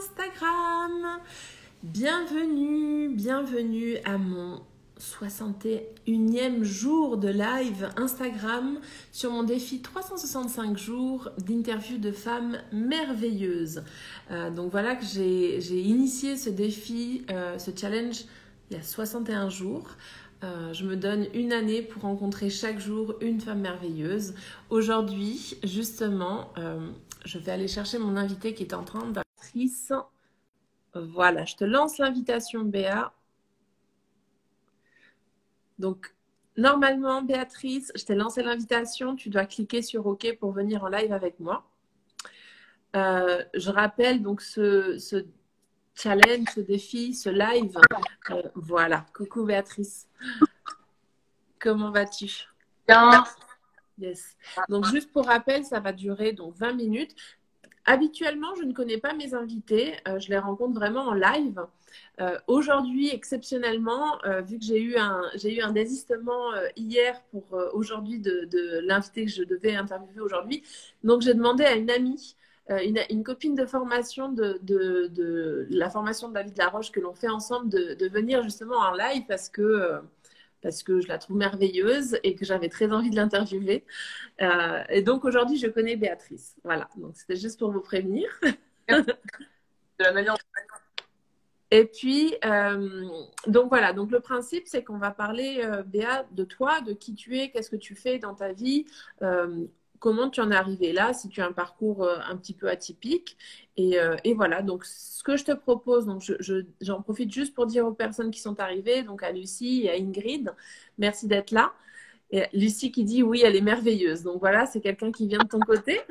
Instagram. Bienvenue à mon 61e jour de live Instagram sur mon défi 365 jours d'interview de femmes merveilleuses. Donc voilà que j'ai initié ce défi, ce challenge il y a 61 jours. Je me donne une année pour rencontrer chaque jour une femme merveilleuse. Aujourd'hui, justement, je vais aller chercher mon invité qui est en train d'actrice. Voilà, je te lance l'invitation, Béa. Donc, normalement, Béatrice, je t'ai lancé l'invitation. Tu dois cliquer sur OK pour venir en live avec moi. Je rappelle donc ce challenge, ce défi, ce live. Voilà, coucou Béatrice. Comment vas-tu? Bien. Yes. Donc, juste pour rappel, ça va durer donc 20 minutes. Habituellement, je ne connais pas mes invités. Je les rencontre vraiment en live. Aujourd'hui, exceptionnellement, vu que j'ai eu un désistement hier pour aujourd'hui de l'invité que je devais interviewer aujourd'hui, donc j'ai demandé à une amie, une copine de formation de la formation de David Laroche que l'on fait ensemble, de venir justement en live parce que je la trouve merveilleuse et que j'avais très envie de l'interviewer. Et donc aujourd'hui, je connais Béatrice. Voilà, donc c'était juste pour vous prévenir. De la manière. Et puis, donc voilà, donc le principe, c'est qu'on va parler, Béa, de toi, de qui tu es, qu'est-ce que tu fais dans ta vie, comment tu en es arrivée là, si tu as un parcours un petit peu atypique. Et voilà, donc ce que je te propose, donc j'en profite juste pour dire aux personnes qui sont arrivées, donc à Lucie et à Ingrid, merci d'être là. Et Lucie qui dit oui, elle est merveilleuse. Donc voilà, c'est quelqu'un qui vient de ton côté.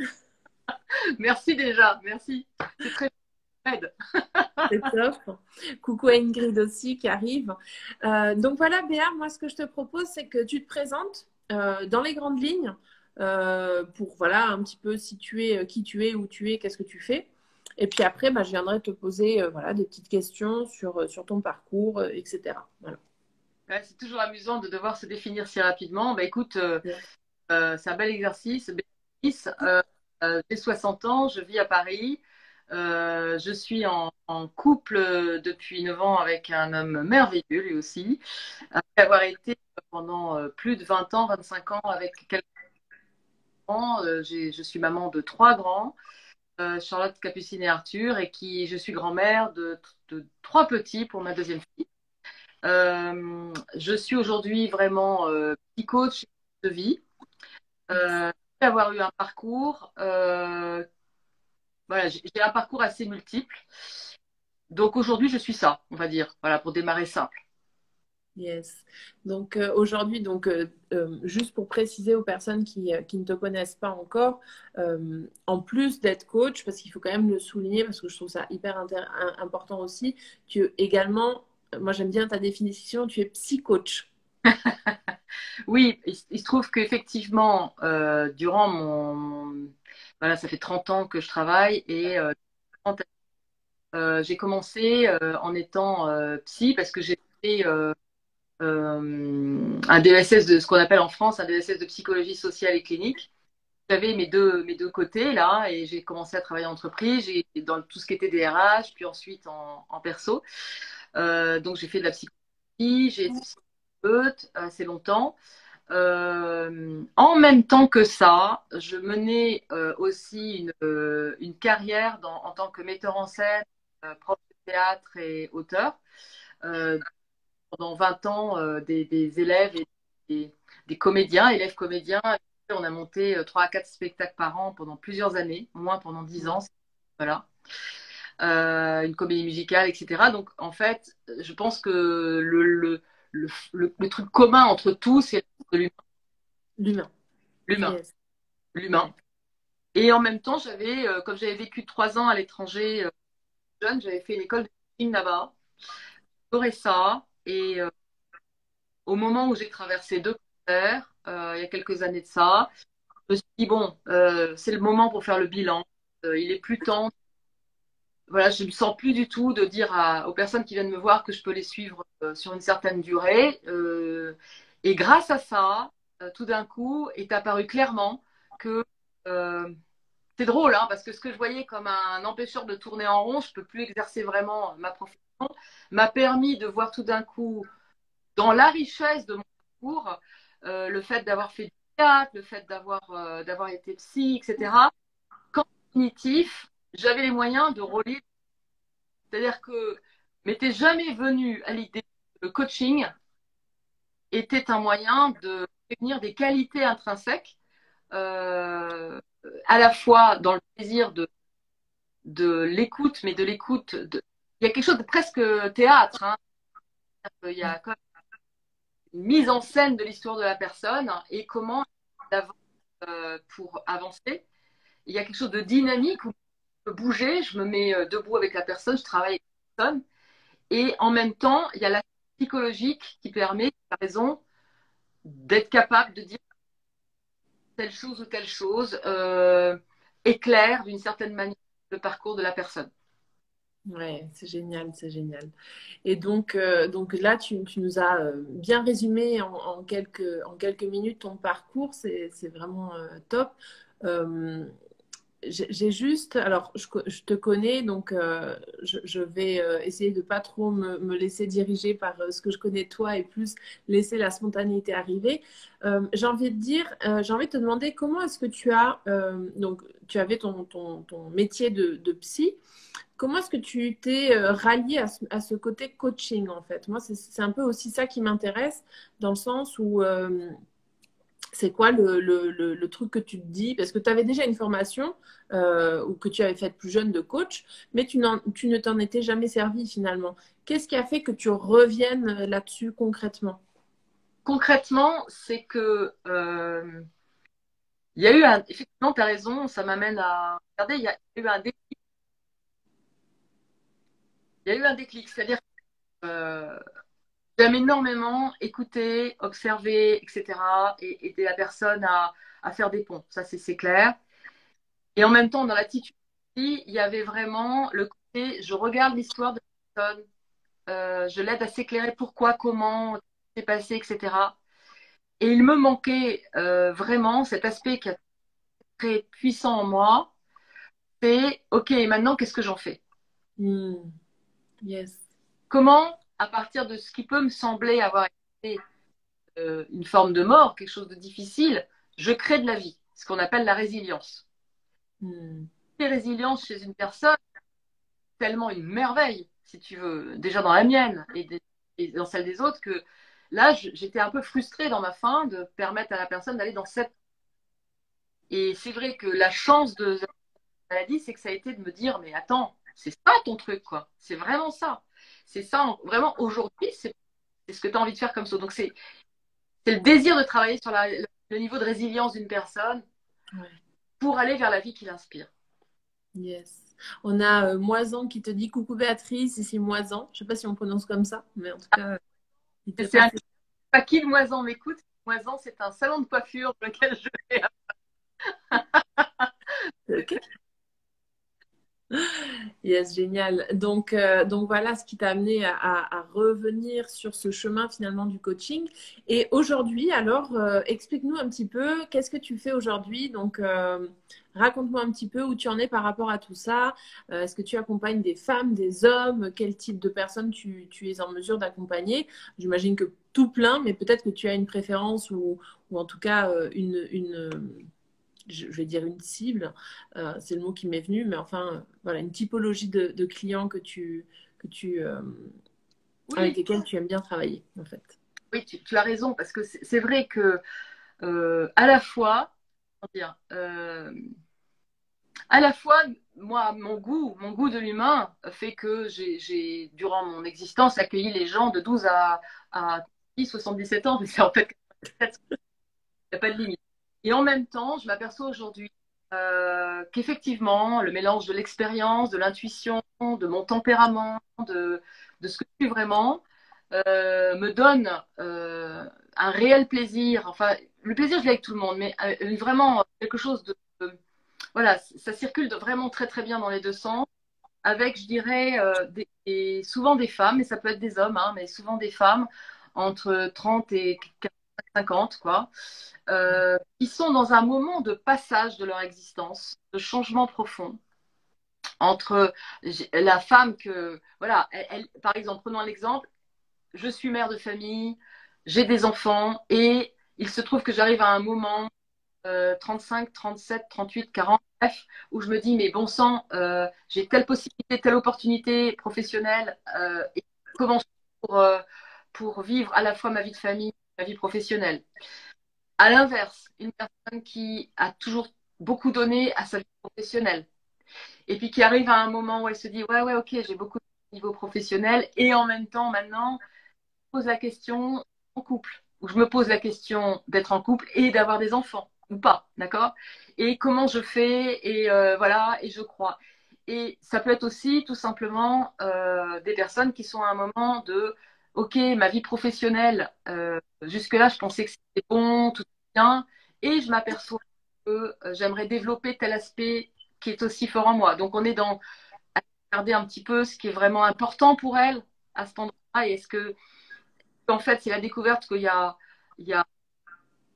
Merci déjà, merci. C'est très aide. C'est top. Coucou à Ingrid aussi qui arrive. Donc voilà, Béa, moi ce que je te propose, c'est que tu te présentes dans les grandes lignes pour voilà un petit peu situer qui tu es, où tu es, qu'est-ce que tu fais. Et puis après, bah, je viendrai te poser voilà, des petites questions sur ton parcours, etc. Voilà. Ouais, c'est toujours amusant de devoir se définir si rapidement. Bah, écoute, c'est un bel exercice. J'ai 60 ans, je vis à Paris. Je suis en couple depuis 9 ans avec un homme merveilleux, lui aussi. Après avoir été pendant plus de 20 ans, 25 ans avec quelqu'un, je suis maman de 3 grands. Charlotte, Capucine et Arthur, et je suis grand-mère de 3 petits pour ma deuxième fille. Je suis aujourd'hui vraiment petit coach de vie. Après avoir eu un parcours, voilà, j'ai un parcours assez multiple. Donc aujourd'hui, je suis ça, on va dire, voilà, pour démarrer simple. Yes. Donc aujourd'hui, juste pour préciser aux personnes qui ne te connaissent pas encore, en plus d'être coach, parce qu'il faut quand même le souligner, parce que je trouve ça hyper important aussi, tu également, moi j'aime bien ta définition, tu es psy-coach. Oui, il se trouve qu'effectivement, durant voilà, ça fait 30 ans que je travaille et j'ai commencé en étant psy parce que j'ai fait un DESS de ce qu'on appelle en France un DESS de psychologie sociale et clinique. J'avais mes deux côtés là et j'ai commencé à travailler en entreprise, dans tout ce qui était DRH, puis ensuite en perso. Donc j'ai fait de la psychologie, j'ai été psychothérapeute assez longtemps. En même temps que ça, je menais aussi une carrière en tant que metteur en scène, prof de théâtre et auteur. Euh, Pendant 20 ans, des élèves et des comédiens, élèves comédiens. On a monté 3 à 4 spectacles par an pendant plusieurs années, au moins pendant 10 ans. Voilà. Une comédie musicale, etc. Donc, en fait, je pense que le truc commun entre tous, c'est l'humain. L'humain. L'humain. Yes. L'humain. Et en même temps, comme j'avais vécu 3 ans à l'étranger jeune, j'avais fait une école de cuisine là-bas. J'adorais ça. Et au moment où j'ai traversé 2 cancers, il y a quelques années de ça, je me suis dit, bon, c'est le moment pour faire le bilan. Il est plus temps. Voilà, je ne me sens plus du tout de dire aux personnes qui viennent me voir que je peux les suivre sur une certaine durée. Et grâce à ça, tout d'un coup, est apparu clairement que c'est drôle, hein, parce que ce que je voyais comme un empêcheur de tourner en rond, je ne peux plus exercer vraiment ma profession, m'a permis de voir tout d'un coup, dans la richesse de mon parcours, le fait d'avoir fait du théâtre, le fait d'avoir été psy, etc. Qu'en définitif, j'avais les moyens de relier. C'est-à-dire que m'était jamais venu à l'idée que le coaching était un moyen de réunir des qualités intrinsèques, euh, à la fois dans le plaisir de l'écoute, mais de l'écoute. Il y a quelque chose de presque théâtre. Hein. Il y a quand même une mise en scène de l'histoire de la personne et comment pour avancer. Il y a quelque chose de dynamique où je peux bouger, je me mets debout avec la personne, je travaille avec la personne. Et en même temps, il y a la psychologique qui permet, tu as raison, d'être capable de dire telle chose, éclaire d'une certaine manière le parcours de la personne. Ouais, c'est génial, c'est génial. Et donc là, tu nous as bien résumé en quelques minutes ton parcours, c'est vraiment top. Euh, j'ai juste, alors je te connais, donc je vais essayer de pas trop me laisser diriger par ce que je connais de toi et plus laisser la spontanéité arriver. J'ai envie de dire, j'ai envie de te demander comment est-ce que donc tu avais ton métier de psy. Comment est-ce que tu t'es rallié à ce côté coaching en fait? Moi, c'est un peu aussi ça qui m'intéresse dans le sens où c'est quoi le truc que tu te dis? Parce que tu avais déjà une formation ou que tu avais faite plus jeune de coach, mais tu ne t'en étais jamais servi finalement. Qu'est-ce qui a fait que tu reviennes là-dessus concrètement? Concrètement, c'est que il y a eu un, effectivement, tu as raison, ça m'amène à regarder, il y a eu un déclic, il y a eu un déclic, c'est-à-dire que j'aime énormément écouter, observer, etc. et aider la personne à faire des ponts, ça c'est clair. Et en même temps, dans l'attitude, il y avait vraiment le côté, je regarde l'histoire de la personne, je l'aide à s'éclairer pourquoi, comment, ce qui s'est passé, etc. Et il me manquait vraiment cet aspect qui est très puissant en moi, c'est, OK, maintenant, qu'est-ce que j'en fais? Hmm, yes. Comment, à partir de ce qui peut me sembler avoir été une forme de mort, quelque chose de difficile, je crée de la vie, ce qu'on appelle la résilience. Hmm, La résilience chez une personne, tellement une merveille, si tu veux, déjà dans la mienne et dans celle des autres, que là, j'étais un peu frustrée dans ma fin de permettre à la personne d'aller dans cette. Et c'est vrai que la chance de la maladie, c'est que ça a été de me dire, mais attends, c'est ça ton truc, quoi. C'est vraiment ça. C'est ça, vraiment, aujourd'hui, c'est ce que tu as envie de faire comme ça. Donc, c'est le désir de travailler sur le niveau de résilience d'une personne ouais, pour aller vers la vie qui l'inspire. yes. On a Moisan qui te dit coucou Béatrice, ici Moisan. Je ne sais pas si on prononce comme ça, mais en tout cas, il Et t'est c'est un passé. pas qui de Moisan m'écoute. Moisan, c'est un salon de coiffure dans lequel je vais. Ok. Yes, génial. Donc voilà ce qui t'a amené à revenir sur ce chemin finalement du coaching. Et aujourd'hui, alors, explique-nous un petit peu, qu'est-ce que tu fais aujourd'hui? Donc, raconte-moi un petit peu où tu en es par rapport à tout ça. Est-ce que tu accompagnes des femmes, des hommes? Quel type de personnes tu es en mesure d'accompagner? J'imagine que tout plein, mais peut-être que tu as une préférence ou en tout cas je vais dire une cible, c'est le mot qui m'est venu, mais enfin, voilà, une typologie de clients avec Oui, lesquels tu aimes bien travailler, en fait. oui, tu as raison, parce que c'est vrai que à la fois, comment dire, à la fois, moi, mon goût de l'humain fait que durant mon existence, accueilli les gens de 12 à 77 ans, mais c'est en fait, il n'y a pas de limite. Et en même temps, je m'aperçois aujourd'hui qu'effectivement, le mélange de l'expérience, de l'intuition, de mon tempérament, de ce que je suis vraiment, me donne un réel plaisir. Enfin, le plaisir, je l'ai avec tout le monde, mais vraiment quelque chose voilà, ça circule vraiment très très bien dans les deux sens, avec, je dirais, souvent des femmes, et ça peut être des hommes, hein, mais souvent des femmes entre 30 et 40. 50, quoi, qui sont dans un moment de passage de leur existence, de changement profond entre la femme que, voilà, par exemple, prenons un exemple, je suis mère de famille, j'ai des enfants et il se trouve que j'arrive à un moment 35, 37, 38, 40, bref, où je me dis, mais bon sang, j'ai telle possibilité, telle opportunité professionnelle, et comment je fais pour vivre à la fois ma vie de famille, ma vie professionnelle. À l'inverse, une personne qui a toujours beaucoup donné à sa vie professionnelle, et puis qui arrive à un moment où elle se dit, ouais, ouais, ok, j'ai beaucoup de niveau professionnel, et en même temps, maintenant, pose la question en couple, où je me pose la question d'être en couple et d'avoir des enfants ou pas, d'accord? Et comment je fais et voilà, et je crois. Et ça peut être aussi tout simplement des personnes qui sont à un moment de, ok, ma vie professionnelle, jusque-là, je pensais que c'était bon, tout bien, et je m'aperçois que j'aimerais développer tel aspect qui est aussi fort en moi. Donc on est dans à regarder un petit peu ce qui est vraiment important pour elle à cet endroit et est-ce que en fait, c'est la découverte il y a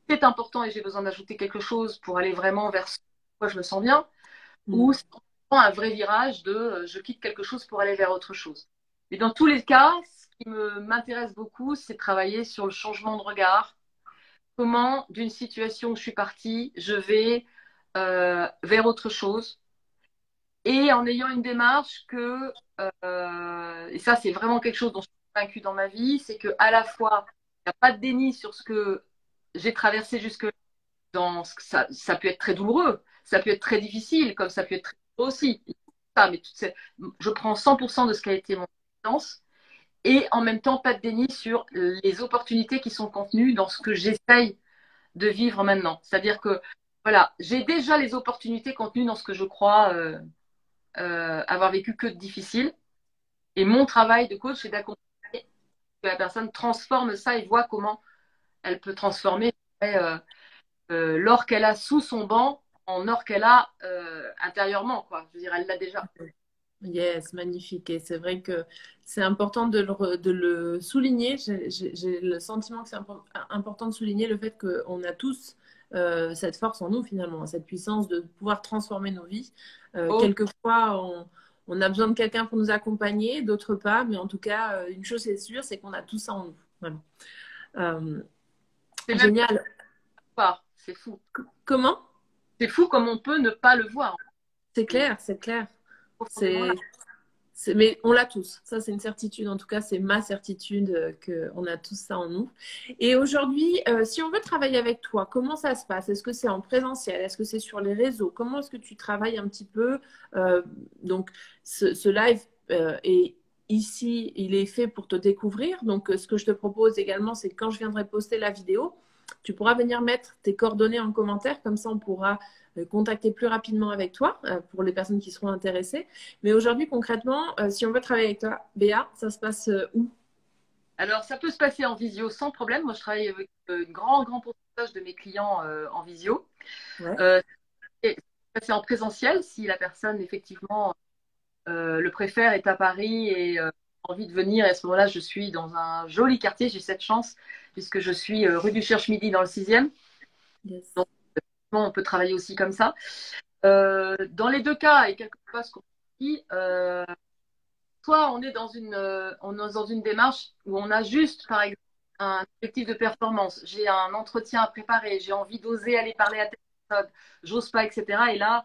c'est important et j'ai besoin d'ajouter quelque chose pour aller vraiment vers ce quoi je me sens bien, ou c'est un vrai virage de je quitte quelque chose pour aller vers autre chose. Mais dans tous les cas, ce qui m'intéresse beaucoup, c'est de travailler sur le changement de regard. Comment, d'une situation où je suis partie, je vais vers autre chose. Et en ayant une démarche et ça c'est vraiment quelque chose dont je suis convaincue dans ma vie, c'est que à la fois, il n'y a pas de déni sur ce que j'ai traversé jusque dans ce que ça peut être très douloureux, ça peut être très difficile, comme ça peut être très douloureux aussi. Ça, mais je prends 100% de ce qui a été mon expérience et en même temps pas de déni sur les opportunités qui sont contenues dans ce que j'essaye de vivre maintenant. C'est-à-dire que voilà, j'ai déjà les opportunités contenues dans ce que je crois avoir vécu que de difficile. Et mon travail de coach, c'est d'accompagner que la personne transforme ça et voit comment elle peut transformer l'or qu'elle a sous son banc en or qu'elle a intérieurement, quoi. Je veux dire, elle l'a déjà. Yes, magnifique. Et c'est vrai que c'est important de le souligner. J'ai le sentiment que c'est important de souligner le fait qu'on a tous cette force en nous, finalement, cette puissance de pouvoir transformer nos vies. Oh, Quelquefois, on a besoin de quelqu'un pour nous accompagner, d'autres pas. Mais en tout cas, une chose est sûre, c'est qu'on a tout ça en nous. Voilà. Euh, c'est même Génial. pas. C'est fou. Comment? C'est fou comme on peut ne pas le voir. C'est Et clair, c'est clair. profondément là. C'est mais on l'a tous. Ça, c'est une certitude. En tout cas, c'est ma certitude qu'on a tous ça en nous. Et aujourd'hui, si on veut travailler avec toi, comment ça se passe? Est-ce que c'est en présentiel? Est-ce que c'est sur les réseaux? Comment est-ce que tu travailles un petit peu? Donc, ce live est ici, il est fait pour te découvrir. Donc, ce que je te propose également, c'est que quand je viendrai poster la vidéo, tu pourras venir mettre tes coordonnées en commentaire. Comme ça, on pourra contacter plus rapidement avec toi pour les personnes qui seront intéressées. Mais aujourd'hui, concrètement, si on veut travailler avec toi, Béa, ça se passe où? Alors, ça peut se passer en visio sans problème. Moi, je travaille avec un grand pourcentage de mes clients en visio. Ouais. Euh, et ça peut se passer en présentiel si la personne, effectivement, le préfère, est à Paris et a envie de venir. Et à ce moment-là, je suis dans un joli quartier. J'ai cette chance puisque je suis rue du Cherche-Midi dans le 6e. Yes. Donc, on peut travailler aussi comme ça. Dans les deux cas, et quelquefois, ce qu'on dit, soit on est dans une démarche où on a juste, par exemple, un objectif de performance. J'ai un entretien à préparer, j'ai envie d'oser aller parler à telle personne, j'ose pas, etc. Et là,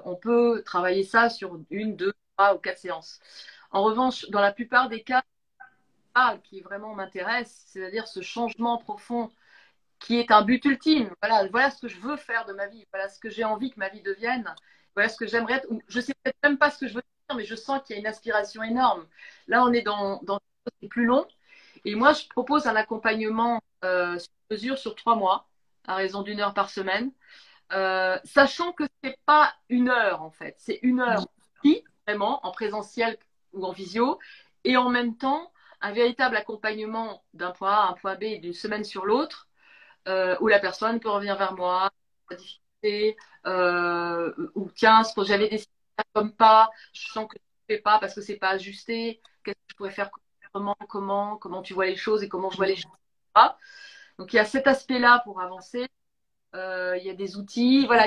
on peut travailler ça sur une, deux, trois ou quatre séances. En revanche, dans la plupart des cas, qui vraiment m'intéresse, c'est-à-dire ce changement profond qui est un but ultime. Voilà, voilà ce que je veux faire de ma vie. Voilà ce que j'ai envie que ma vie devienne. Voilà ce que j'aimerais être. Je sais peut-être même pas ce que je veux dire, mais je sens qu'il y a une aspiration énorme. Là, on est dans quelque chose qui est plus long. Et moi, je propose un accompagnement sur mesure sur 3 mois, à raison d'1 heure par semaine, sachant que c'est pas 1 heure en fait, c'est 1 heure qui vraiment en présentiel ou en visio, et en même temps un véritable accompagnement d'un point A à un point B d'une semaine sur l'autre où la personne peut revenir vers moi, la difficulté, ou tiens, ce que j'avais décidé de faire comme pas, je sens que je ne fais pas parce que c'est pas ajusté, qu'est-ce que je pourrais faire comment tu vois les choses et comment je vois les choses. Donc, il y a cet aspect-là pour avancer. Il y a des outils. Voilà,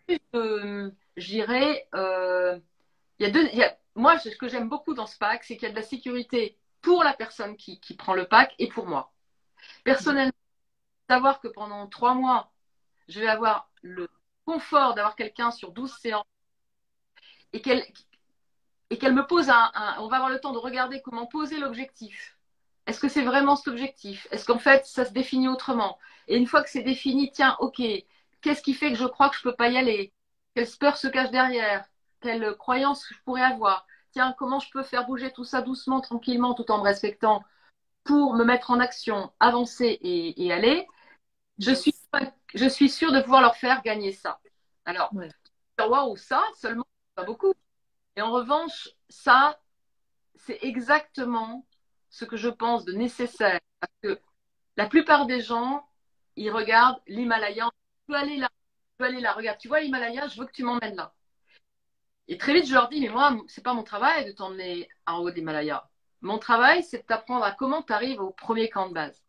je dirais, il y a moi, ce que j'aime beaucoup dans ce pack, c'est qu'il y a de la sécurité pour la personne qui prend le pack et pour moi. Personnellement, savoir que pendant 3 mois, je vais avoir le confort d'avoir quelqu'un sur 12 séances et qu'elle me pose on va avoir le temps de regarder comment poser l'objectif. Est-ce que c'est vraiment cet objectif? Est-ce qu'en fait, ça se définit autrement? Et une fois que c'est défini, tiens, ok, qu'est-ce qui fait que je crois que je ne peux pas y aller? Quelle peur se cache derrière? Quelle croyance je pourrais avoir? Tiens, comment je peux faire bouger tout ça doucement, tranquillement, tout en me respectant pour me mettre en action, avancer et aller? Je suis, Yes. je suis sûre de pouvoir leur faire gagner ça. Alors, Ouais. waouh, ça, seulement, pas beaucoup. Et en revanche, ça, c'est exactement ce que je pense de nécessaire. Parce que la plupart des gens, ils regardent l'Himalaya. Je veux aller là, je veux aller là. Regarde, tu vois l'Himalaya, je veux que tu m'emmènes là. Et très vite, je leur dis, mais moi, c'est pas mon travail de t'emmener en haut de l'Himalaya. Mon travail, c'est de t'apprendre à comment tu arrives au premier camp de base.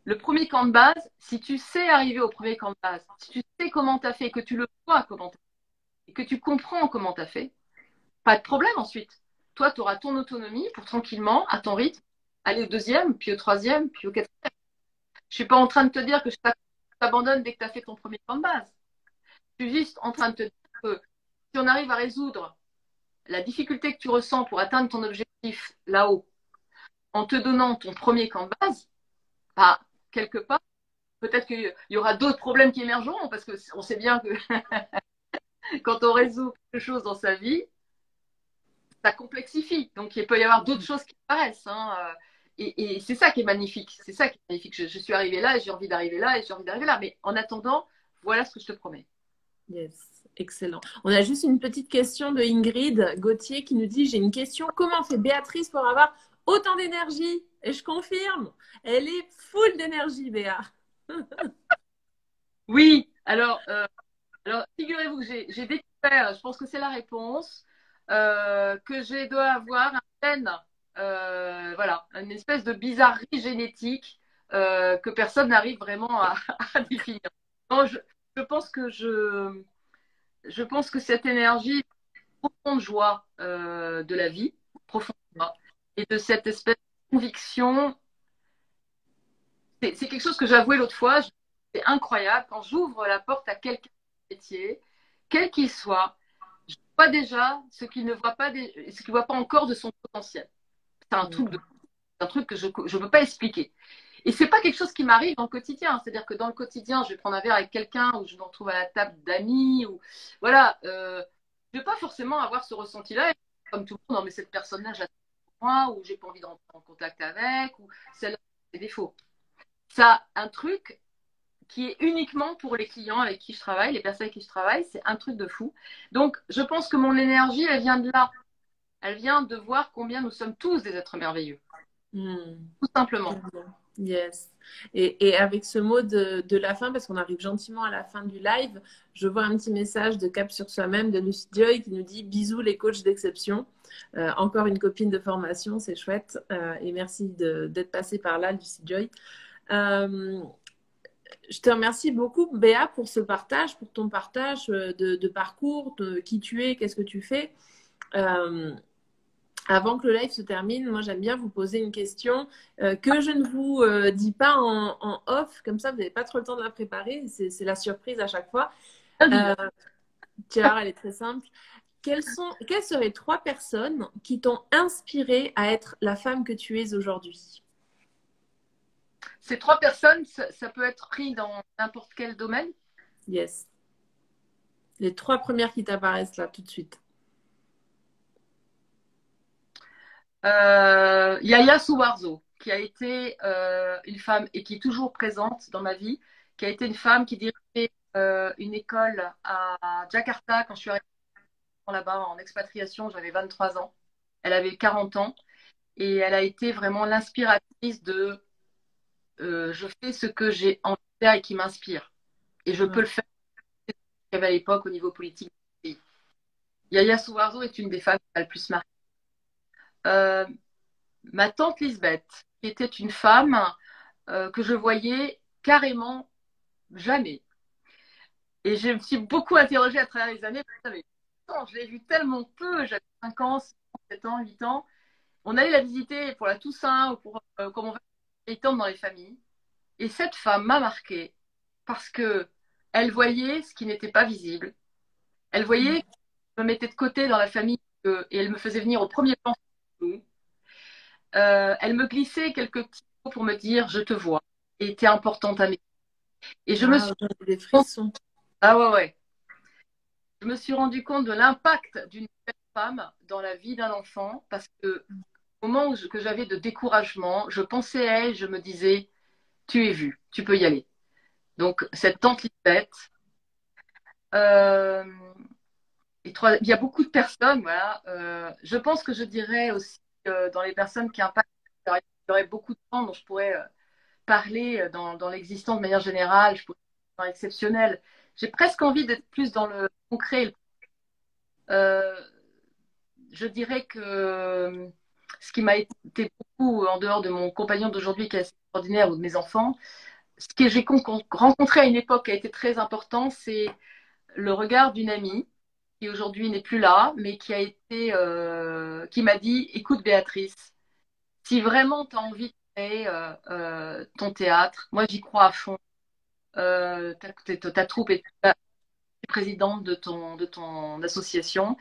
Le premier camp de base, si tu sais arriver au premier camp de base, si tu sais comment tu as fait, que tu le vois comment tu as fait, et que tu comprends comment tu as fait, pas de problème ensuite. Toi, tu auras ton autonomie pour tranquillement, à ton rythme, aller au deuxième, puis au troisième, puis au quatrième. Je suis pas en train de te dire que je t'abandonne dès que tu as fait ton premier camp de base. Je suis juste en train de te dire que si on arrive à résoudre la difficulté que tu ressens pour atteindre ton objectif là-haut, en te donnant ton premier camp de base, bah, quelque part, peut-être qu'il y aura d'autres problèmes qui émergeront, parce qu'on sait bien que quand on résout quelque chose dans sa vie, ça complexifie. Donc, il peut y avoir d'autres choses qui apparaissent. Hein. Et c'est ça qui est magnifique. C'est ça qui est magnifique. Je suis arrivée là et j'ai envie d'arriver là et j'ai envie d'arriver là. Mais en attendant, voilà ce que je te promets. Yes, excellent. On a juste une petite question de Ingrid Gauthier qui nous dit, j'ai une question, comment fait Béatrice pour avoir autant d'énergie? Et je confirme, elle est full d'énergie, Béa. Oui, alors figurez-vous que j'ai découvert, je pense que c'est la réponse, que je dois avoir un gène, voilà, une espèce de bizarrerie génétique que personne n'arrive vraiment à définir. Non, je pense que je pense que cette énergie est une profonde joie de la vie, profonde joie, et de cette espèce de conviction. C'est quelque chose que j'avouais l'autre fois. C'est incroyable. Quand j'ouvre la porte à quelqu'un de métier, quel qu'il soit, je vois déjà ce qu'il ne voit pas, ce qu'il voit pas encore de son potentiel. C'est un truc que je ne peux pas expliquer. Et c'est pas quelque chose qui m'arrive dans le quotidien. C'est-à-dire que dans le quotidien, je vais prendre un verre avec quelqu'un ou je me retrouve à la table d'amis ou voilà. Je vais pas forcément avoir ce ressenti-là. Et comme tout le monde, non mais cette personne-là, j'attends pour moi ou j'ai pas envie de rentrer en contact avec ou celle-là, c'est des défauts. Ça, un truc qui est uniquement pour les clients avec qui je travaille, les personnes avec qui je travaille, c'est un truc de fou. Donc, je pense que mon énergie, elle vient de là. Elle vient de voir combien nous sommes tous des êtres merveilleux. Tout simplement. Yes. Et avec ce mot de la fin, parce qu'on arrive gentiment à la fin du live, je vois un petit message de Cap sur soi-même de Lucy Joy qui nous dit bisous les coachs d'exception. Encore une copine de formation, c'est chouette. Et merci d'être passé par là, Lucy Joy. Je te remercie beaucoup, Béa, pour ce partage, pour ton partage de parcours, de qui tu es, qu'est-ce que tu fais. Avant que le live se termine, moi j'aime bien vous poser une question que je ne vous dis pas en off, comme ça vous n'avez pas trop le temps de la préparer, c'est la surprise à chaque fois. Tiens, elle est très simple. Quelles seraient 3 personnes qui t'ont inspiré à être la femme que tu es aujourd'hui? Ces 3 personnes, ça peut être pris dans n'importe quel domaine. Yes. Les 3 premières qui t'apparaissent là tout de suite. Yaya Suwarzo, qui a été une femme et qui est toujours présente dans ma vie, qui a été une femme qui dirigeait une école à Jakarta quand je suis arrivée là-bas en expatriation, j'avais 23 ans. Elle avait 40 ans et elle a été vraiment l'inspiratrice de je fais ce que j'ai envie de faire et qui m'inspire. Et je peux le faire qu'il y avait à l'époque au niveau politique. Yaya Suwarzo est une des femmes qui m'a le plus marqué. Ma tante Lisbeth, qui était une femme que je voyais carrément jamais. Et je me suis beaucoup interrogée à travers les années. Mais attends, je l'ai vu tellement peu, j'avais 5 ans, 6 ans, 7 ans, 8 ans. On allait la visiter pour la Toussaint ou pour comme on va les tentes dans les familles. Et cette femme m'a marquée parce que elle voyait ce qui n'était pas visible. Elle voyait que je me mettais de côté dans la famille et elle me faisait venir au premier plan. Elle me glissait quelques petits mots pour me dire je te vois et t'es importante à mes yeux. Et je me suis Waouh, j'ai des frissons. ah ouais ouais, je me suis rendu compte de l'impact d'une femme dans la vie d'un enfant parce que au moment que j'avais de découragement, je pensais à elle, je me disais tu es vue, tu peux y aller. Donc cette tante Lisbeth, euh, il y a beaucoup de personnes, voilà. Je pense que je dirais aussi dans les personnes qui impactent, il y aurait beaucoup de gens dont je pourrais parler dans l'existence de manière générale, je pourrais être dans l'exceptionnel. J'ai presque envie d'être plus dans le concret. Euh, je dirais que ce qui m'a été beaucoup en dehors de mon compagnon d'aujourd'hui qui est assez extraordinaire ou de mes enfants, ce que j'ai rencontré à une époque qui a été très important, c'est le regard d'une amie qui aujourd'hui n'est plus là, mais qui a été, qui m'a dit, écoute Béatrice, si vraiment tu as envie de créer ton théâtre, moi j'y crois à fond. Ta troupe est présidente de ton association.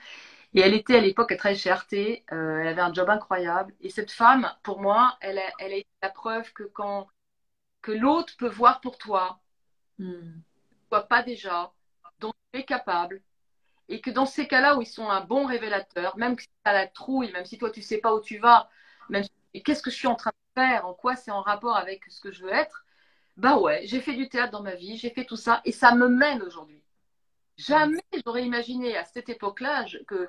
Et elle était à l'époque, elle travaillait chez Arte, elle avait un job incroyable. Et cette femme, pour moi, elle a été la preuve que quand que l'autre peut voir pour toi, Hmm. toi pas déjà, dont tu es capable, et que dans ces cas-là où ils sont un bon révélateur, même si tu as la trouille, même si toi tu sais pas où tu vas, même si, qu'est-ce que je suis en train de faire, en quoi c'est en rapport avec ce que je veux être, bah ouais, j'ai fait du théâtre dans ma vie, j'ai fait tout ça, et ça me mène aujourd'hui. Jamais j'aurais imaginé à cette époque-là que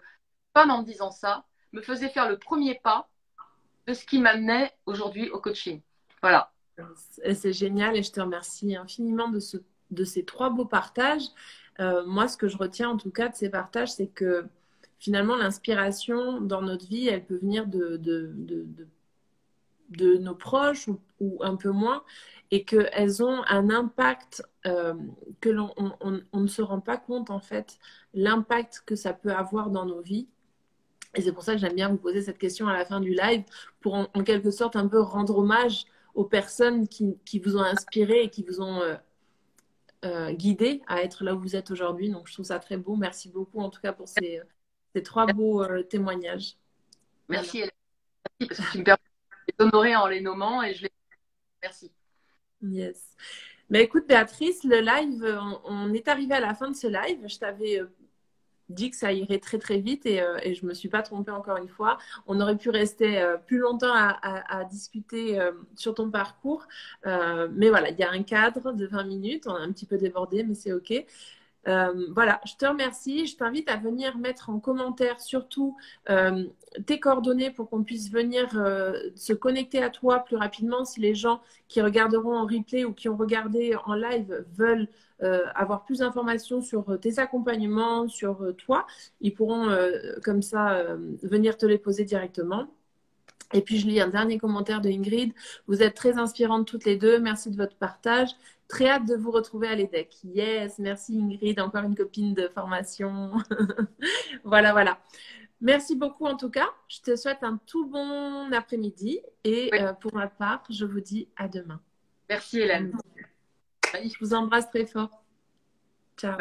femme en me disant ça me faisait faire le premier pas de ce qui m'amenait aujourd'hui au coaching. Voilà. C'est génial et je te remercie infiniment de ces trois beaux partages. Moi, ce que je retiens en tout cas de ces partages, c'est que finalement, l'inspiration dans notre vie, elle peut venir de nos proches ou un peu moins, et qu'elles ont un impact que on ne se rend pas compte en fait, l'impact que ça peut avoir dans nos vies. Et c'est pour ça que j'aime bien vous poser cette question à la fin du live, pour en quelque sorte un peu rendre hommage aux personnes qui vous ont inspiré et qui vous ont guidé à être là où vous êtes aujourd'hui. Donc je trouve ça très beau. Merci beaucoup en tout cas pour ces trois beaux témoignages. Voilà. Merci, Hélène. Merci parce que tu me permets d'honorer en les nommant et je les remercie. Yes. Mais écoute, Béatrice, le live, on est arrivé à la fin de ce live. Je t'avais dit que ça irait très très vite et je me suis pas trompée encore une fois. On aurait pu rester plus longtemps à discuter sur ton parcours. Mais voilà, il y a un cadre de 20 minutes. On a un petit peu débordé, mais c'est OK. Voilà, je te remercie. Je t'invite à venir mettre en commentaire surtout tes coordonnées pour qu'on puisse venir se connecter à toi plus rapidement si les gens qui regarderont en replay ou qui ont regardé en live veulent avoir plus d'informations sur tes accompagnements, sur toi. Ils pourront comme ça venir te les poser directement. Et puis, je lis un dernier commentaire de Ingrid. Vous êtes très inspirantes toutes les deux. Merci de votre partage. Très hâte de vous retrouver à l'EDEC. Yes, merci Ingrid, encore une copine de formation. Voilà, voilà. Merci beaucoup en tout cas. Je te souhaite un tout bon après-midi. Et Oui, pour ma part, je vous dis à demain. merci Hélène. Je vous embrasse très fort. Ciao.